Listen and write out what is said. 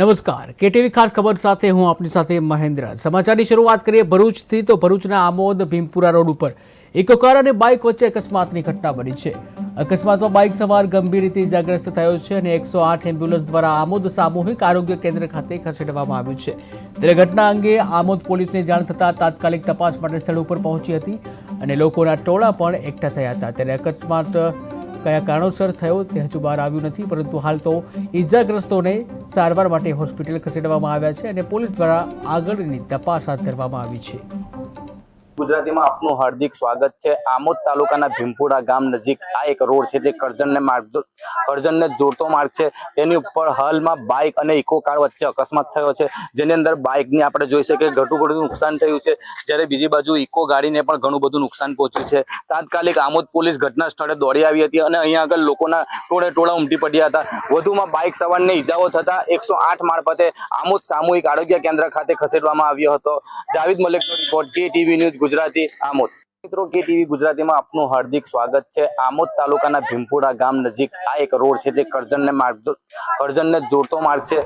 નમસ્કાર કેટીવી ખાસ ખબર સાથે હું આપની સાથે મહેન્દ્ર। સમાચારની શરૂઆત કરીએ ભરૂચથી। તો ભરૂચના આમોદ ભીમપુરા રોડ ઉપર ઇકો કાર અને બાઇક વચ્ચે અકસ્માતની ઘટના બની છે। અકસ્માતમાં બાઇક સવાર ગંભીર રીતે ઇજાગ્રસ્ત થયો છે અને 108 એમ્બ્યુલન્સ દ્વારા આમોદ સામૂહિક આરોગ્ય કેન્દ્ર ખાતે ખસેડવામાં આવ્યું છે। ત્યારે ઘટના અંગે આમોદ પોલીસને જાણ થતાં તાત્કાલિક તપાસ માટે સ્થળ ઉપર પહોંચી હતી અને લોકોના ટોળા પણ એકઠા થયા હતા। ત્યારે અકસ્માત કયા કારણોસર થયો તે હજુ બહાર આવ્યું નથી, પરંતુ હાલ તો ઇજાગ્રસ્તોને સારવાર માટે હોસ્પિટલ ખસેડવામાં આવ્યા છે અને પોલીસ દ્વારા આગળની તપાસ હાથ ધરવામાં આવી છે। ગુજરાતીમાં આપનું હાર્દિક સ્વાગત છે। આમોદ તાલુકાના ભીમપુરા ગામ નજીક આ એક રોડ છે, તે કરજણને જોડતો માર્ગ છે। તેની ઉપર હાલમાં બાઇક અને ઇકો કાર વચ્ચે અકસ્માત થયો છે, જેની અંદર બાઇકની આપણે જોઈ શકીએ ઘણું બધું નુકસાન થયું છે, જ્યારે બીજી બાજુ ઇકો ગાડીને પણ ઘણું બધું નુકસાન પહોંચ્યું છે। તાત્કાલિક આમોદ પોલીસ ઘટના સ્થળે દોડી આવી હતી અને અહીંયા આગળ લોકોના ટોળે ઉમટી પડ્યા હતા। વધુમાં બાઇક સવારને ઈજાઓ થતા 108 મારફતે આમોદ સામૂહિક આરોગ્ય કેન્દ્ર ખાતે ખસેડવામાં આવ્યો હતો। જાવેદ મલિકનો report, KTV news Gujarati, Amod. મિત્રો, કેટીવી ગુજરાતીમાં આપનું હાર્દિક સ્વાગત છે। આમોદ તાલુકાના ભીમપુરા ગામ નજીક આ એક રોડ છે, તે કરજણને જોડતો માર્ગ છે।